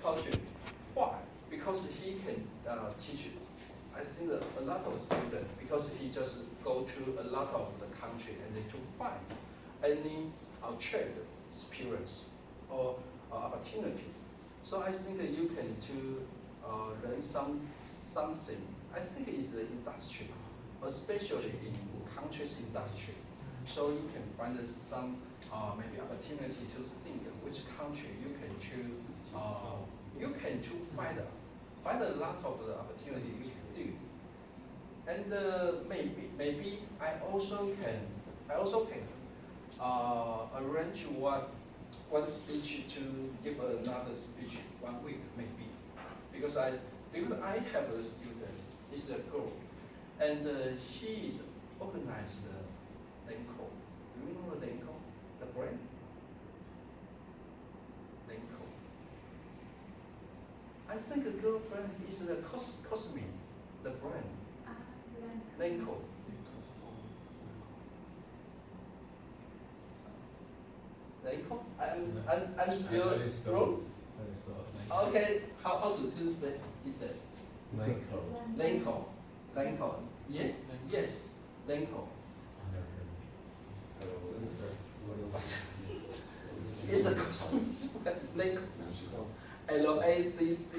culture. Why? Because he can teach. I think that a lot of students, because he just go to a lot of the country and then to find any trade experience or opportunity. So I think that you can to learn something. I think it's the industry, especially in countries industry. So you can find some maybe opportunity to think which country you can choose. You can to find a lot of the opportunity you can do. And maybe I also can arrange one speech to give another speech 1 week maybe, because I have a student, he's a girl, and he is organized Lancome. Do you know Lancome, the brand? Lancome. I think a girlfriend is the Cosme, the brand. Lancome. Lancome? I'm still wrong. Okay, how to say it? Lancome. Lancome. Yeah? Yes. Lancome. It's a cosmetics brand. Lancome. LACC.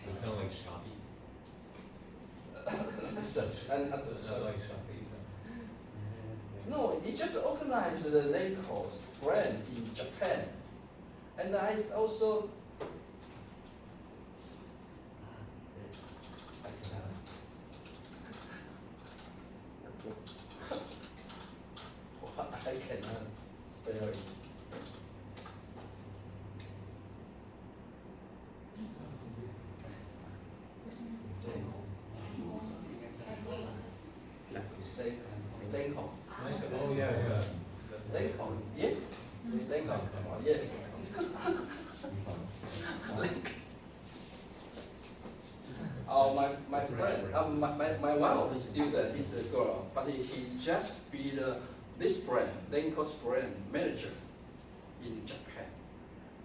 Kind of like Shopee. And Like Shopee. no, it just organized the Lacoste brand in Japan. And I also I cannot spell it. Lancome. Oh yeah. Lancome, yeah? Lancome, oh, yes. My friend, my one of the student is a girl, but he just be this brand, Lacoste brand manager in Japan.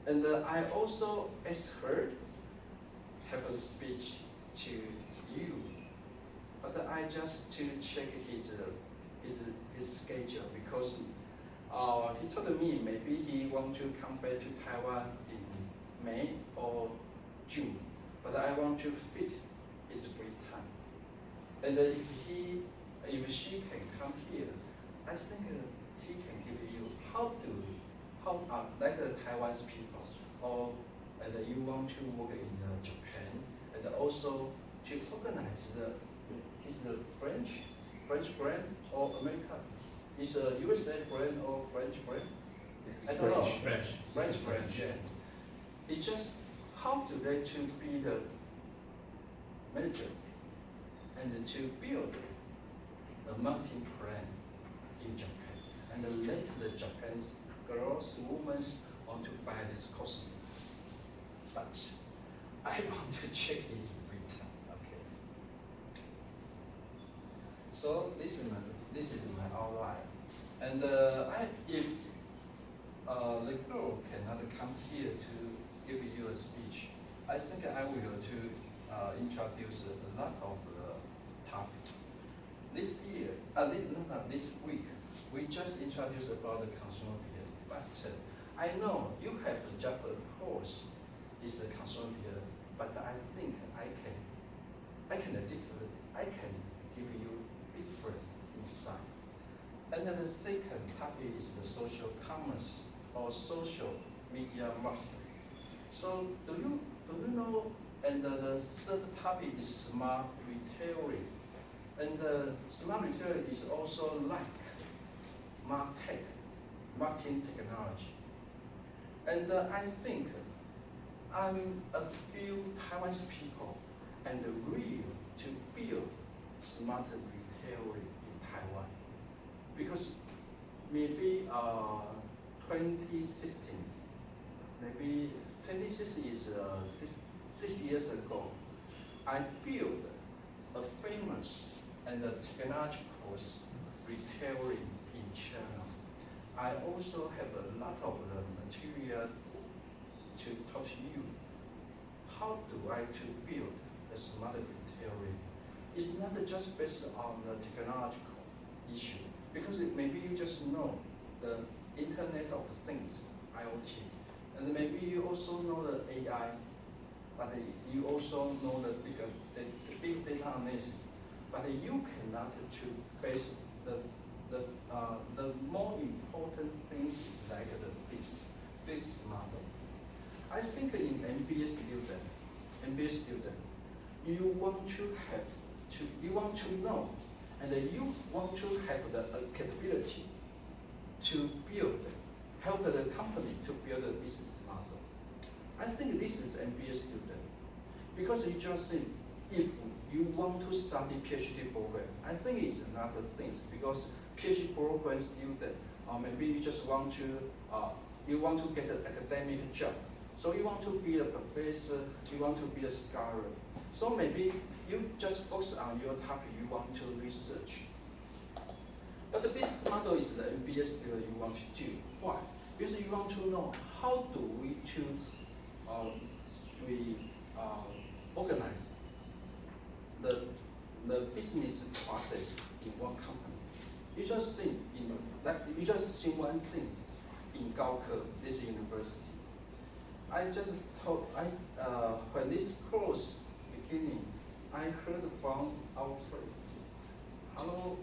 And I also asked her have a speech to you, but I just to check his schedule, because he told me maybe he want to come back to Taiwan in May or June, but I want to fit his free time. And if she can come here, I think he can give you how like the Taiwanese people, or and you want to work in Japan, and also to organize his French brand or American. Is a USA brand or French brand? I don't know. French brand, yeah. It's just how to let to be the manager and to build a marketing plan in Japan, and let the Japanese girls, women want to buy this costume. But I want to check his free time. Okay. So this is my outline. And if the girl cannot come here to give you a speech, I think I will to introduce a lot of the topic. This week, we just introduced about the consumer behavior, but I know you have just a course is the consumer behavior, but I think I can give you different insight. And then the second topic is the social commerce or social media marketing. So do you know? And the third topic is smart retailing. And smart retailing is also like MarTech, marketing technology. And I think I'm a few Taiwanese people and real to build smart retailing in Taiwan. Because maybe 2016, maybe 2016 is 6 years ago, I built a famous and a technological retailing in China. I also have a lot of the material to talk to you. How do I to build a smart theory? It's not just based on the technological issue, because maybe you just know the Internet of Things, IoT, and maybe you also know the AI, but you also know the big data analysis, but you cannot to base the more important things is like the business model. I think in MBA student, you want to know, and you want to have the capability to help the company to build a business model. I think this is MBA student, because you just think if you want to study PhD program, I think it's another thing, because PhD program student, maybe you just want to get an academic job. So you want to be a professor, you want to be a scholar. So maybe you just focus on your topic you want to research. But the business model is the MBA student you want to do. Why? Because you want to know how do we organize the business process in one company. You just think one thing in Gaoke, this university. I just told when this course beginning, I heard from our friend. Hello,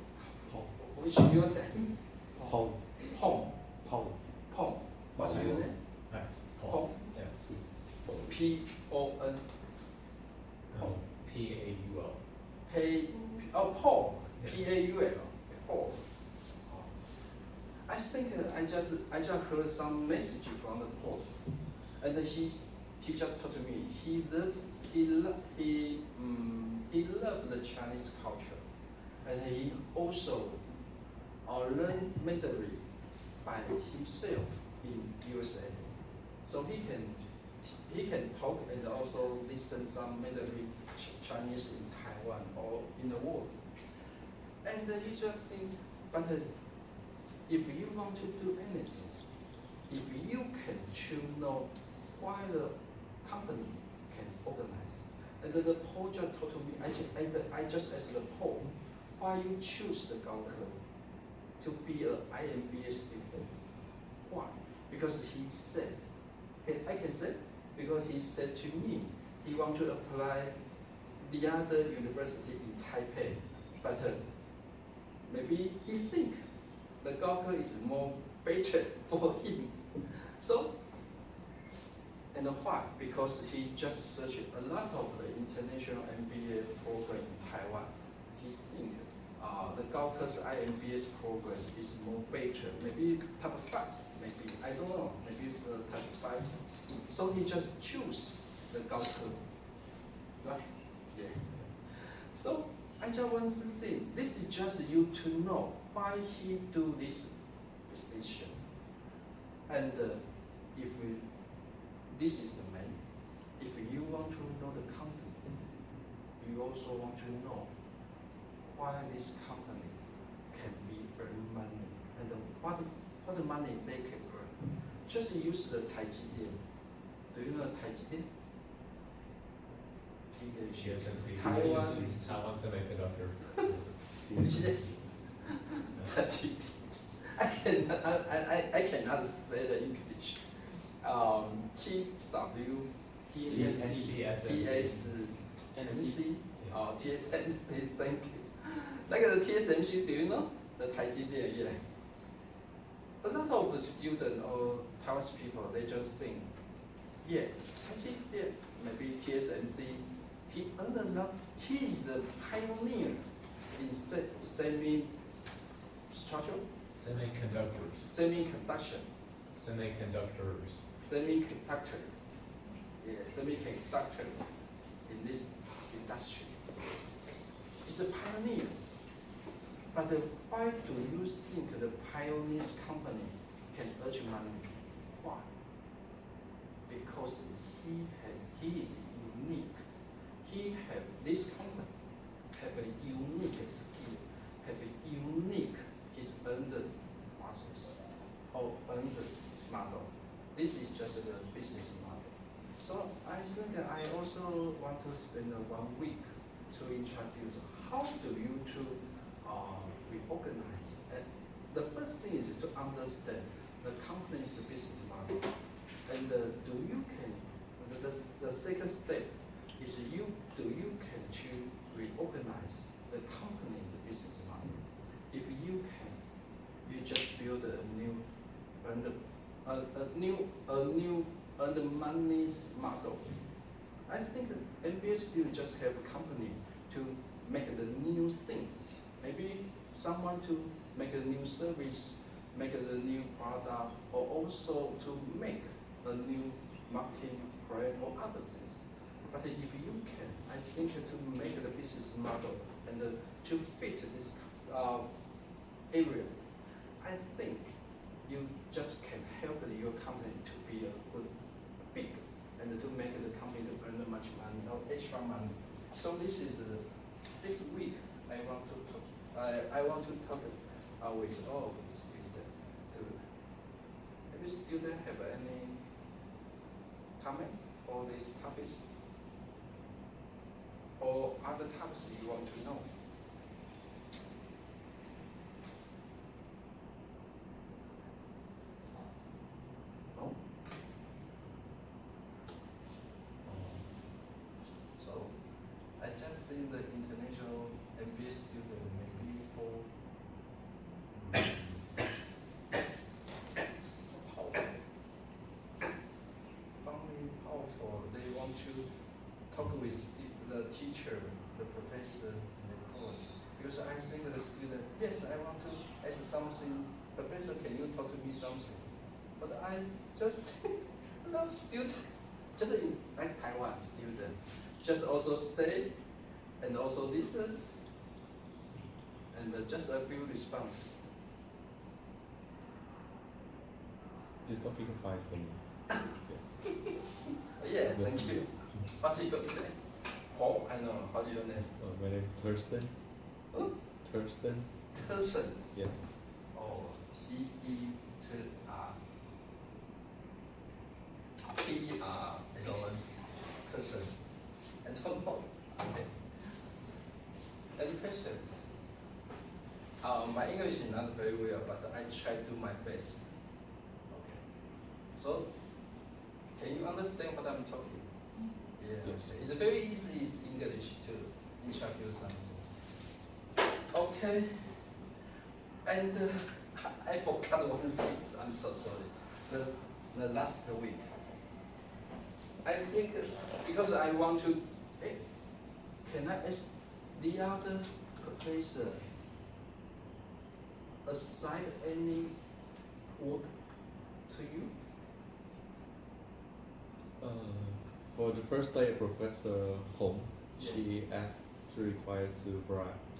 which is your name? Pong. Pong. Pong. Pong. What's your name? Hi. Pong. Yes. P-O-N. P-A-U-L. Paul. P-A-U-L. Paul. I think I just heard some message from the Paul, and he just told me he loved the Chinese culture, and he also learned Mandarin by himself in USA, so he can talk and also listen some Mandarin Chinese in Taiwan or in the world. And you just think, but if you want to do anything, if you can know why the company can organize, and the Paul just told me, I just asked the Paul, why you choose the Gaoke to be an IMBA student? Why? Because he said, I can say, because he said to me, he want to apply the other university in Taipei, but maybe he think the Gaoke is more better for him. So, and why? Because he just searched a lot of the international MBA program in Taiwan. He think the Gaoke's IMBA program is more better, maybe top 5, maybe, I don't know, maybe the top 5. So he just choose the Gaoke, right? Yeah. So I just want to say, this is just you to know why he do this decision. And this is the man. If you want to know the company, you also want to know why this company can be earn money and what money they can earn. Just use the Taijidian. Do you know Taijidian? TSMC. Taiwan. Taiwan Semiconductor. Yes. Taijidian. I cannot say the English. TSMC, thank you. Like the TSMC, do you know? The Taijidian, yeah. A lot of the students or Taiwanese people, they just think, yeah, Taijidian, maybe TSMC, he earned enough. He is a pioneer in semiconductor. Yeah, semiconductor in this industry. He's a pioneer. But why do you think the pioneers company can earn money? Why? Because he is unique. This company have a unique skill, have a unique his earned process. or earned model. This is just the business model. So I think I also want to spend 1 week to introduce how do you to reorganize. And the first thing is to understand the company's business model, and do you can the second step is do you can to reorganize the company's business model. If you can, you just build a new earn money's model. I think MBA student just have a company to make the new things. Maybe someone to make a new service, make a new product, or also to make a new marketing plan or other things. But if you can, I think to make the business model and to fit this area, I think you just can help your company to be a good, big, and to make the company to earn much money or extra money. So this is 6 week I want to talk. I want to talk with all of the students. Every student have any comment for this topic or other topics you want to know? No? So I just think the international MBA student maybe for powerful. They want to talk with the teacher, the professor in the course. Because I think the student, yes, I want to ask something. Professor, can you talk to me something? But I just love student, just like Taiwan student, just also stay and also listen and just a few response. This topic is fine for me. Yeah, thank you. What's your name? Oh, I know. What's your name? My name is Thurston. Huh? Thurston. Person. Yes. Oh, T-E-T-R. T-E-R is all person. I don't know. Okay. Any questions? My English is not very well, but I try to do my best. Okay. So, can you understand what I'm talking? Yeah. Yes. It's very easy English to introduce something. Okay. And I forgot one thing. I'm so sorry. The last week, I think because I want to. Can I ask the other professor assign any work to you? For the first day, Professor Hong, Yeah. she required to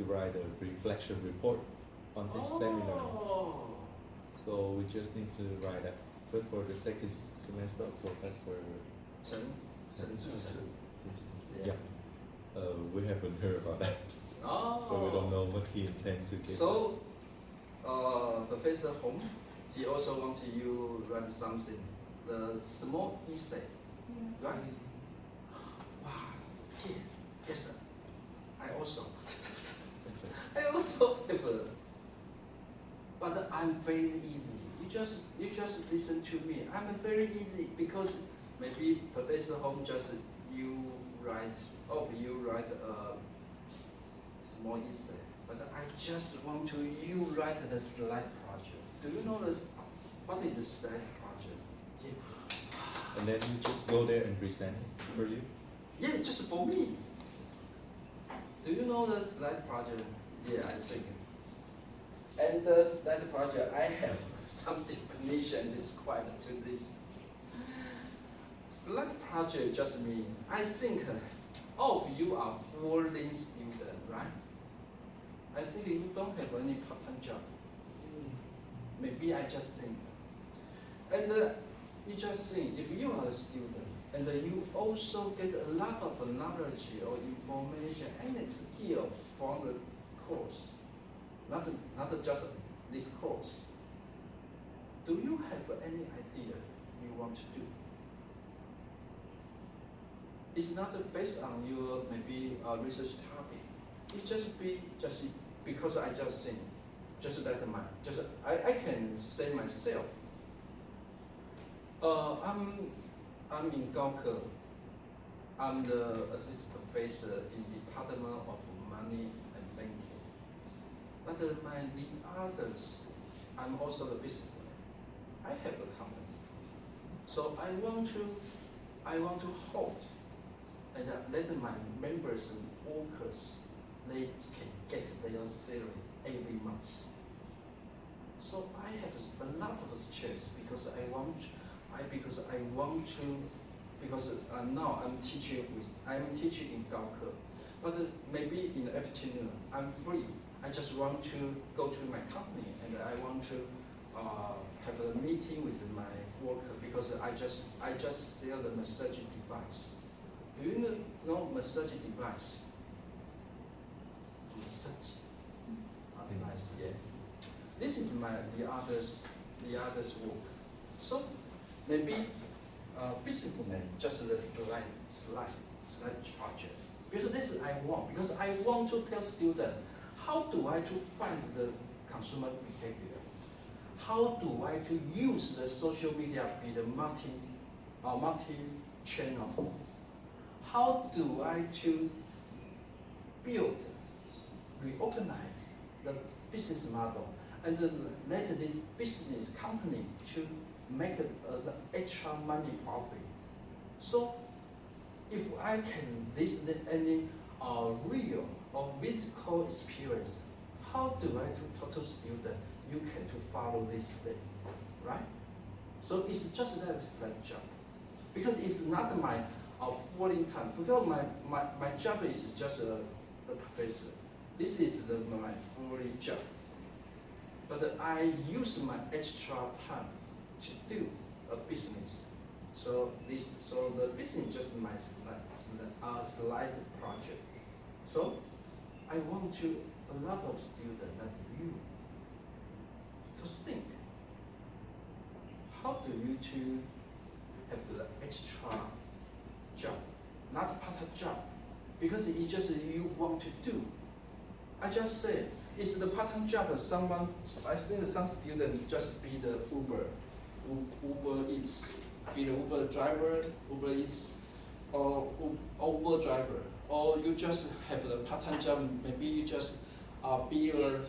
write a reflection report on each seminar. So we just need to write that. But for the second semester, Professor Chen Zhichen. yeah, we haven't heard about that. Oh. So we don't know what he intends to give us. So, Professor Hong, he also wanted you write something, the small essay, right? Wow, yeah, yes sir. I also have a, but I'm very easy. You just listen to me. I'm very easy because maybe Professor Hong just you write a small essay, but I just want to you write the slide project. Do you know what is a slide project? Yeah. And then you just go there and present for you. Yeah, just for me. Do you know the slide project? Yeah, I think. And the slide project, I have some definition described to this. Slide project just mean, I think all of you are full-length student, right? I think you don't have any part-time job. Maybe I just think. And you just think, if you are a student, and you also get a lot of knowledge or information and skill from the course, not just this course. do you have any idea you want to do? It's not based on your maybe research topic. It just because I just think, just like I can say myself. I'm in Gaoke. I'm the assistant professor in Department of Money and Banking. But the others, I'm also the businessman. I have a company, so I want to hold and let my members and workers they can get their salary every month. So I have a lot of stress because now I'm teaching in Gaoke, but maybe in the afternoon I'm free. I just want to go to my company and I want to have a meeting with my worker because I just sell the massage device. Do you know massage device? Massage device, yeah. This is the others work. So maybe businessman just the slide project. Because this is I want to tell students how do I to find the consumer behavior. How do I to use the social media be the multi-channel? How do I to build, reorganize the business model and let this business company to make extra money profit? So if I can listen any real or physical experience, how do I to talk to student? You can to follow this thing, right? So it's just that job, because it's not my full time. Because my job is just a professor. This is my full job, but I use my extra time to do a business. So the business is just my slide project. So I want a lot of students like you to think, how do you to have the extra job, not part-time job, because it's just you want to do. I just said it's the part-time job. I think some students just be the Uber Eats, be the Uber driver, Uber Eats, or Uber driver, or you just have the part-time job. Maybe you just be a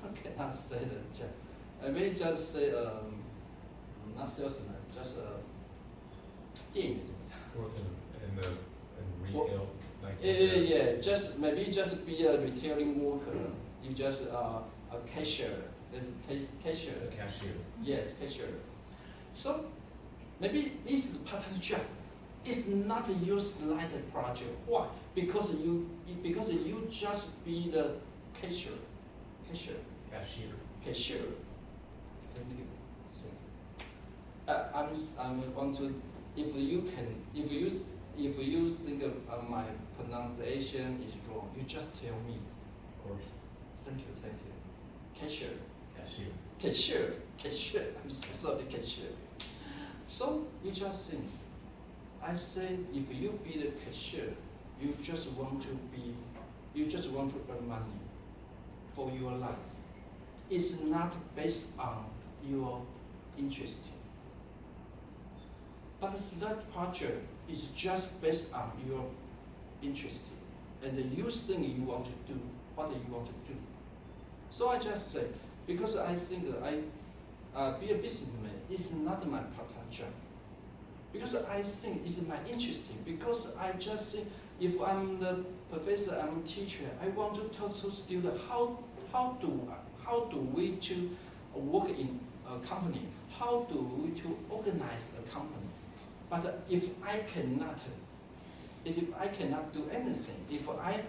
I cannot say the job. Maybe just say not salesman, just game. Working in retail, like Yeah. Just maybe just be a retailing worker. You just a cashier. There's cashier. a cashier. Yes, cashier. So maybe this is part-time job. It's not your slide project. Why? Because you just be the cashier. Cashier. Thank you. I'm want to, if you think my pronunciation is wrong, you just tell me. Of course. Thank you. Cashier. I'm so sorry, cashier. So you just think. I say if you be the cashier, you just want to earn money for your life. It's not based on your interest. But that project is just based on your interest and you think you want to do what you want to do. So I just say, because I think I be a businessman is not my part-time job. Because I think it's my interest. Because I just think if I'm the professor, I'm a teacher, I want to talk to students how do we to work in a company? How do we to organize a company? But if I cannot do anything, if I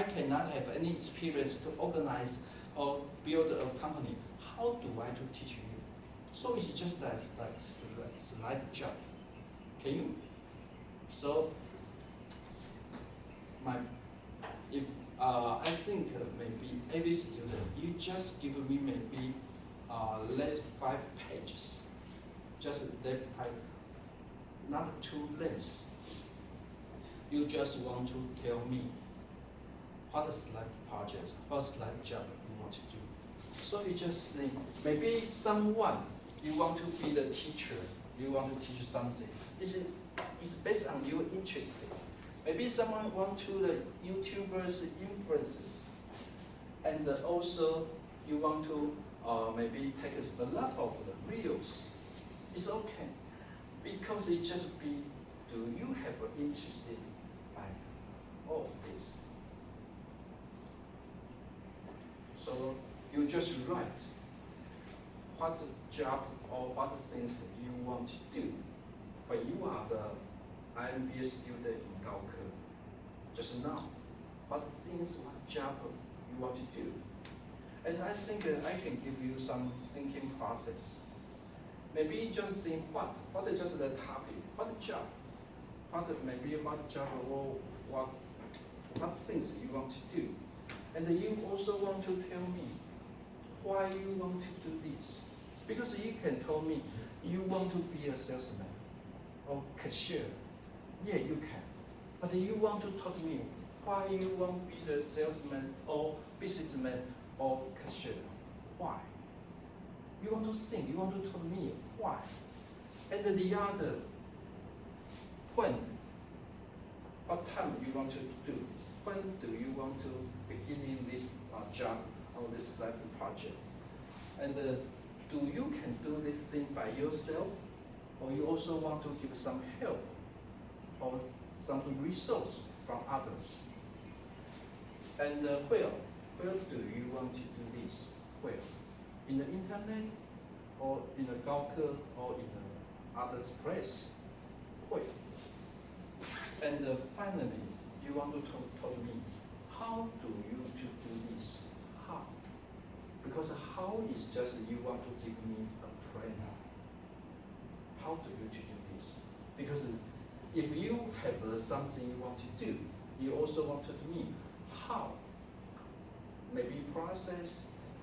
cannot have any experience to organize or build a company, how do I to teach you? So it's just like slide job. Can you? So I think maybe every student, you just give me maybe less 5 pages, just left 5, not too less. You just want to tell me what is like project, what's like job you want to do. So you just think, maybe someone, you want to be the teacher, you want to teach something. It's based on your interest. Maybe someone want to the YouTubers influences, and also you want to maybe take a lot of the videos. It's okay, because it just be, do you have an interest in like all of this? So you just write what job or what things you want to do when you are the IMBA student in Gaoke. Just now, what things, what job you want to do. And I think I can give you some thinking process. Maybe just think what is just the topic, what job, maybe what job or what things you want to do. And you also want to tell me why you want to do this. Because you can tell me you want to be a salesman or cashier. Yeah, you can. But you want to talk to me why you want to be the salesman or businessman or cashier. Why? You want to think, you want to tell me why. And the other, when, what time you want to do, when do you want to begin this job or this life project. And do you can do this thing by yourself, or you also want to give some help or some resource from others. And where do you want to do this? Where? In the internet, or in the Gaoke, or in the other place? Where? And finally, you want to tell me, how do you to do this? How? Because how is just you want to give me a plan. How do you to do this? Because if you have something you want to do, you also want to tell me how. Maybe process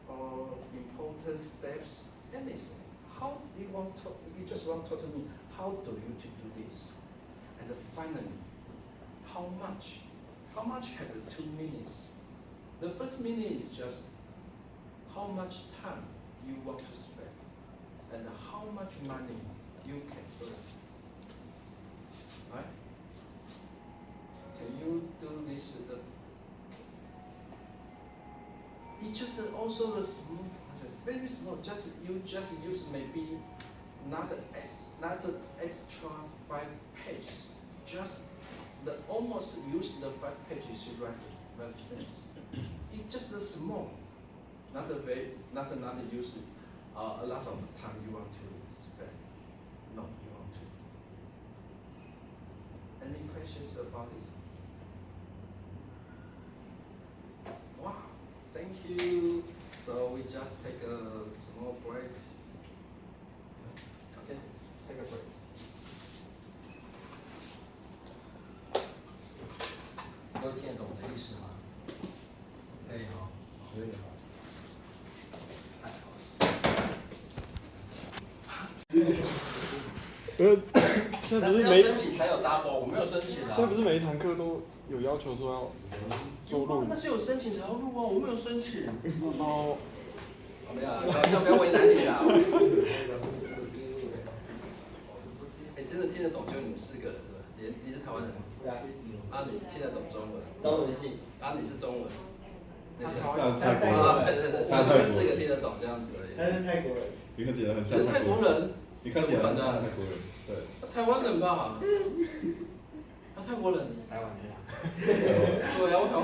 or important steps, anything. How do you want to? You just want to tell me how do you to do this? And finally, how much? How much have 2 minutes? The first minute is just how much time you want to spend and how much money you can earn. Right? Can you do this? It's just also the small, very small. You just use maybe not extra 5 pages. Just almost use the 5 pages to write things. It's just small. Not use a lot of time you want to spend. No, you want to. Any questions about it? Wow, thank you. So we just take a small break. Okay, take a break. 都听得懂我的意思吗？可以哈。可以。现在但是要不是每申请才有 double， 我没有申请啊。现在不是每一堂课都有要求说要做录影那，是有申请才要录啊，我没有申请。然后没有啊，不要为难你啦。哎，真的听得懂就你们4个人对吧？你是台湾人？啊，你听得懂中文？中文系。啊，你是中文？泰国啊，人，对，所以你们4个听得懂这样子而已。他是泰国人。你看起来很你是泰像泰国国人？你看起来很像泰国人，对。台湾人吧？啊，泰国人。台湾人。对啊，我想说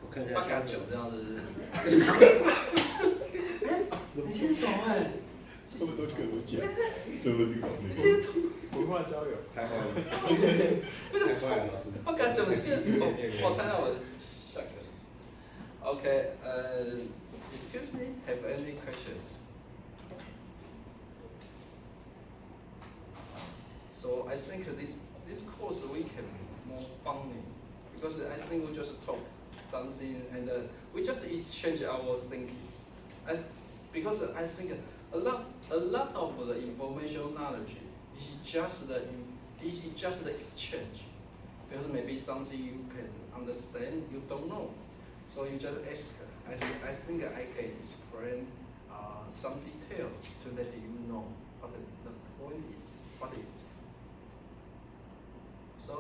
我看8.9这样子。你听得懂哎？他们都跟我讲，这不是搞那听得懂？文化交流。太坏了，太坏了，老师。8.9你听得懂？我看到我下课。Okay, excuse me, have any questions? So I think this course we can more funny because I think we just talk something and we just exchange our thinking. because I think a lot of the information knowledge is just the exchange. Because maybe something you can understand, you don't know, so you just ask. I think I can explain some detail to let you know what the point is. What is. So,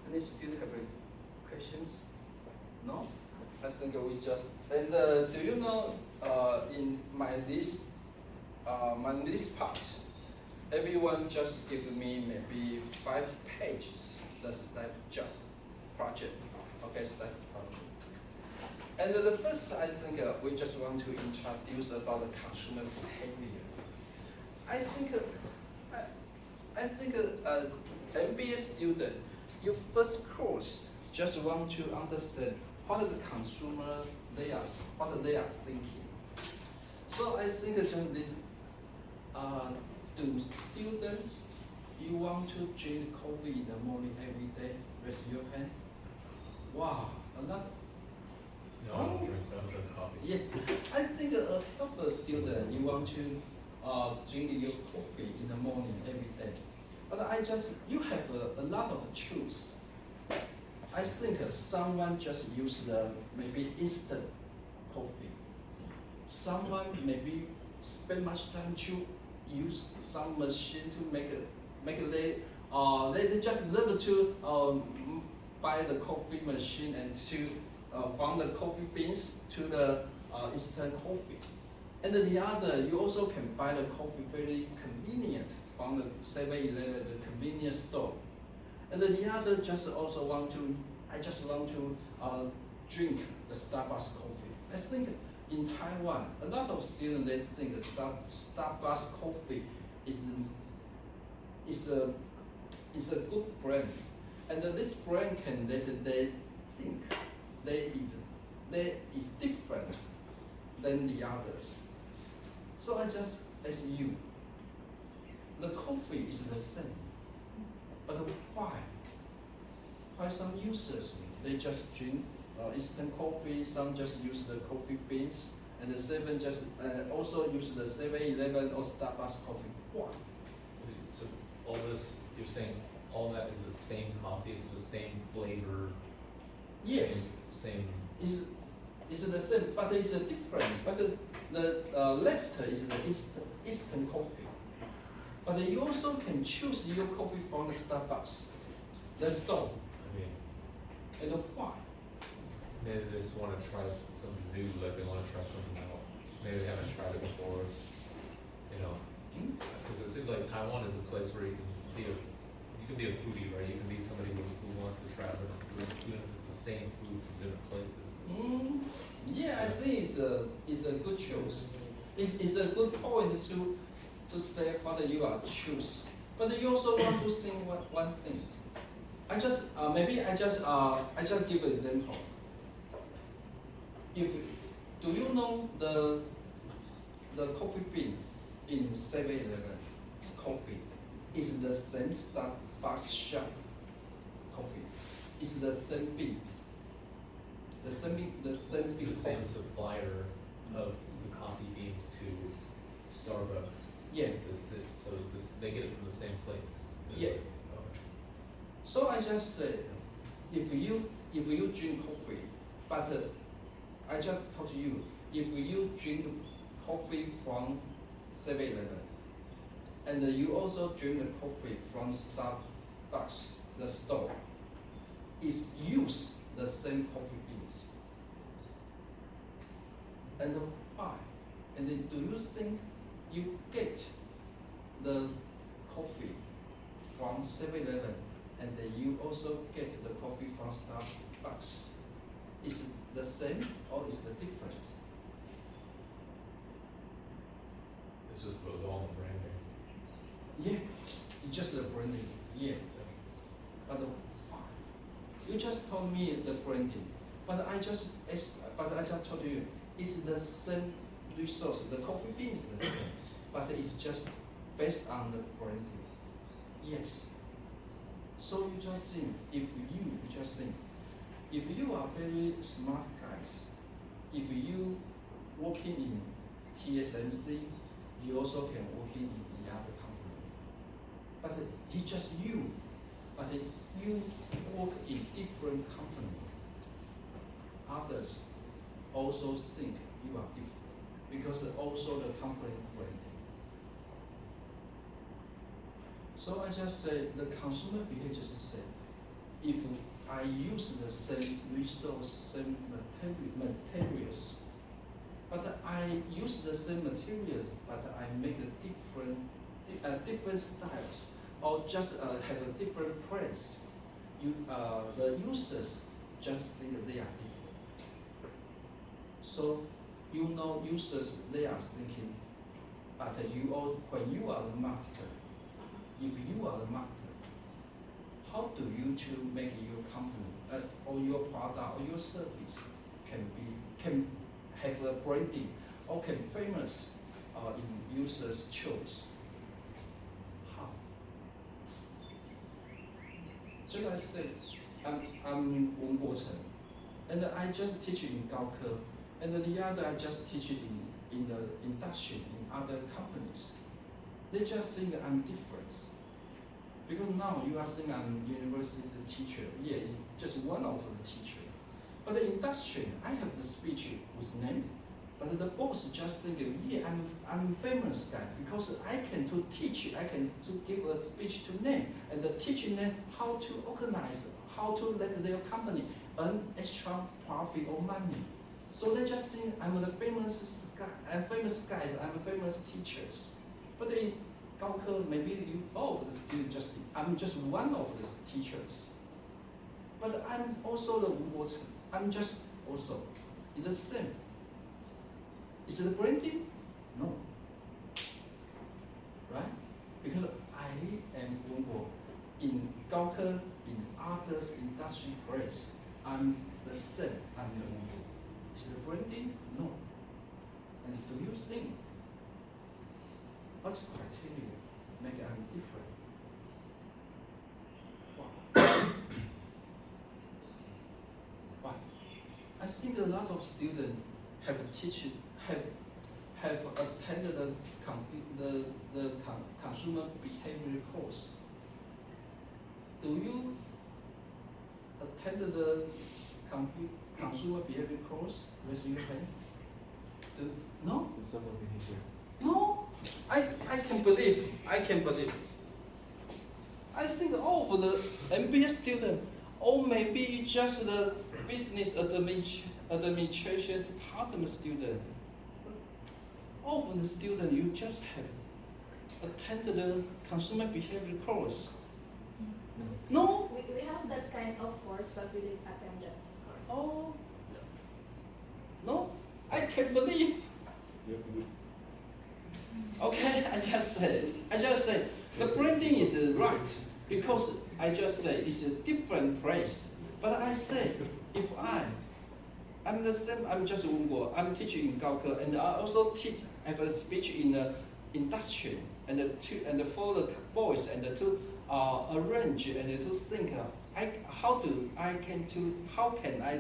any student have any questions? No? I think we just, and do you know, in my list part, everyone just give me maybe 5 pages, the step job project, okay, step project. And the first, I think we just want to introduce about the consumer behavior. I think MBA student, your first course just want to understand what the consumer what they are thinking. So I think just this, do students, you want to drink coffee in the morning every day? Raise your hand. Wow, a lot. No, I don't drink coffee. Yeah, I think a healthy student, you want to drink your coffee in the morning every day. But you have a lot of choice. I think someone just use the maybe instant coffee. Someone maybe spend much time to use some machine to make they just love to buy the coffee machine and to from the coffee beans to the instant coffee. And the other, you also can buy the coffee very convenient from the 7-Eleven, the convenience store. And then the other I just want to drink the Starbucks coffee. I think in Taiwan, a lot of students, they think Starbucks coffee is a good brand. And this brand can they think they is different than the others. So I just ask you, the coffee is the same, but why? Why some users, they just drink instant coffee, some just use the coffee beans, and the 7 just also use the 7-Eleven or Starbucks coffee. Why? So all this, you're saying all that is the same coffee, it's the same flavor? Yes. Same. It's the same, but it's different. But the left is the instant coffee. But you also can choose your coffee from the Starbucks, the store. I mean, And why? maybe they just want to try something new, like they want to try something else. Maybe they haven't tried it before, you know. Because it seems like Taiwan is a place where you can be a foodie, right? You can be somebody who wants to try different foods, even if it's the same food from different places. Yeah, I think it's a good choice. It's a good point to say what you are choose. But you also want to think one thing. I just give an example. Do you know the coffee bean in 7-Eleven? It's coffee. It's the same Starbucks shop coffee. It's the same bean. The same bean. The same supplier of the coffee beans to Starbucks. Yeah. So it's this, they get it from the same place. Yeah. Okay. So I just said, if you drink coffee, but I just told you, if you drink coffee from 7-Eleven, and you also drink the coffee from Starbucks, the store, is use the same coffee beans. And why? And then do you think you get the coffee from 7-Eleven and then you also get the coffee from Starbucks? Is it the same or is it different? It's just goes all in branding. Yeah, it's just the branding. Yeah. But why? You just told me the branding, but I just told you it's the same resource. The coffee bean is the same, but it's just based on the branding. Yes. So you just think, if you are very smart guys, if you working in TSMC, you also can working in the other company. But it's just you. But you work in different company. Others also think you are different because also the company branding. So I just say the consumer behavior just say, if I use the same resource, same materials, but I use the same material, but I make a different styles, or just have a different price, the users just think they are different. So users they are thinking, but when you are the marketer, if you are the marketer, how do you to make your company or your product or your service can have a branding or can famous in users' choice? How? Just like I said, I'm Wen Guocheng, and I just teach in Gaoke, and the other I just teach in the industry in other companies. They just think I'm different. Because now you are saying I'm university teacher. Yeah, it's just one of the teacher. But the industry, I have the speech with name. But the boss just think, yeah, I'm famous guy because I can to teach, I can to give a speech to name and the teaching them how to organize, how to let their company earn extra profit or money. So they just think I'm the famous guy, I'm famous guys, I'm famous teachers. But in Gaoke, maybe you all of the students I'm just one of the teachers. But I'm also the worst. I'm just also it's the same. Is it branding? No. Right? Because I am Wen Guo in Gaoke, in others industry place. I'm the same. I'm the Wen Guo. Is it branding? No. And do you think what criteria make I'm different? Why? Why? I think a lot of students have attended the consumer behavior course. Do you attend the consumer behavior course? Raise your hand. No? Consumer behavior. No, I can believe. I think all of the MBA students, or maybe just the business administration department student, all of the students you just have attended the consumer behavior course. No? We have that kind of course, but we didn't attend that course. Oh. No? I can't believe. Okay, I just say, the branding is right because I just say it's a different place. But I say, if I'm the same, I'm just Wen Guo, I'm teaching in Gaoke, and I also have a speech in the industry, and for the boys, and to arrange and to think, how can I